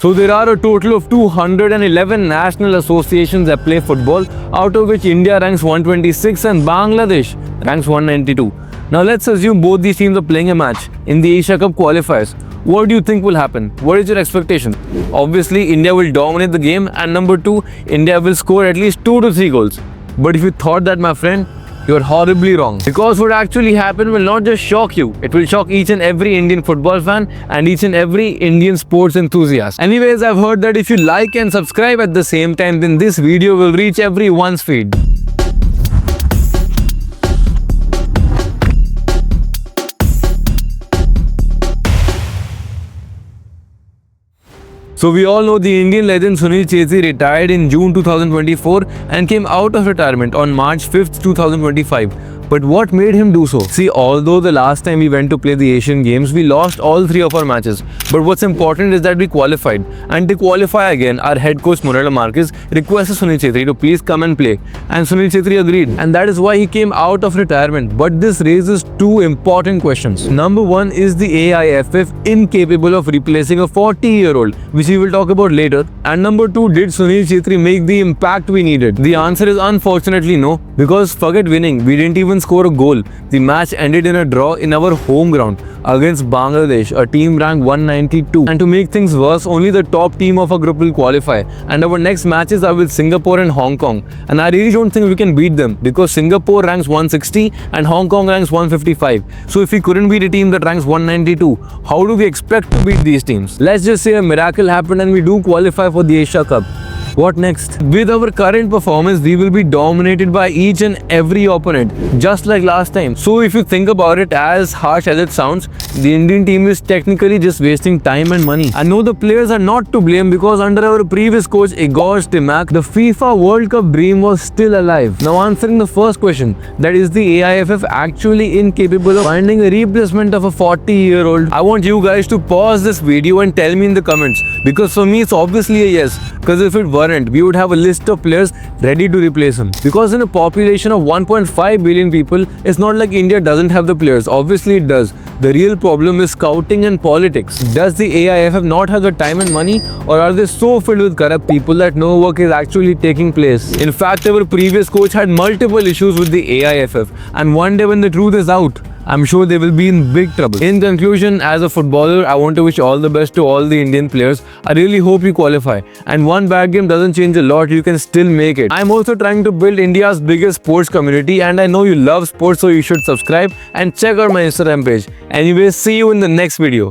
So there are a total of 211 national associations that play football, out of which India ranks 126 and Bangladesh ranks 192. Now let's assume both these teams are playing a match in the Asia Cup qualifiers. What do you think will happen? What is your expectation? Obviously, India will dominate the game, and number two, India will score at least 2 to 3 goals. But if you thought that, my friend, you're horribly wrong. Because what actually happened will not just shock you, it will shock each and every Indian football fan and each and every Indian sports enthusiast. Anyways, I've heard that if you like and subscribe at the same time, then this video will reach everyone's feed. So we all know the Indian legend Sunil Chhetri retired in June 2024 and came out of retirement on March 5th, 2025. But what made him do so? See, although the last time we went to play the Asian Games, we lost all 3 of our matches. But what's important is that we qualified. And to qualify again, our head coach Murali Marquez requested Sunil Chhetri to please come and play. And Sunil Chhetri agreed. And that is why he came out of retirement. But this raises 2 important questions. Number 1, is the AIFF incapable of replacing a 40-year-old, which we will talk about later? And number 2, did Sunil Chhetri make the impact we needed? The answer is unfortunately no. Because forget winning, we didn't even score a goal. The match ended in a draw in our home ground against Bangladesh, a team ranked 192. And to make things worse, only the top team of our group will qualify. And our next matches are with Singapore and Hong Kong. And I really don't think we can beat them because Singapore ranks 160 and Hong Kong ranks 155. So if we couldn't beat a team that ranks 192, how do we expect to beat these teams? Let's just say a miracle happened and we do qualify for the Asia Cup. What next? With our current performance, we will be dominated by each and every opponent, just like last time. So if you think about it, as harsh as it sounds, the Indian team is technically just wasting time and money. I know the players are not to blame because under our previous coach Igor Stimac, the FIFA World Cup dream was still alive. Now answering the first question, that is the AIFF actually incapable of finding a replacement of a 40-year-old? I want you guys to pause this video and tell me in the comments, because for me it's obviously a yes, because if it weren't, we would have a list of players ready to replace him. Because in a population of 1.5 billion people, it's not like India doesn't have the players. Obviously it does. The real problem is scouting and politics. Does the AIFF not have the time and money, or are they so filled with corrupt people that no work is actually taking place? In fact, our previous coach had multiple issues with the AIFF, and one day when the truth is out, I'm sure they will be in big trouble. In conclusion, as a footballer, I want to wish all the best to all the Indian players. I really hope you qualify. And one bad game doesn't change a lot, you can still make it. I'm also trying to build India's biggest sports community, and I know you love sports, so you should subscribe and check out my Instagram page. Anyways, see you in the next video.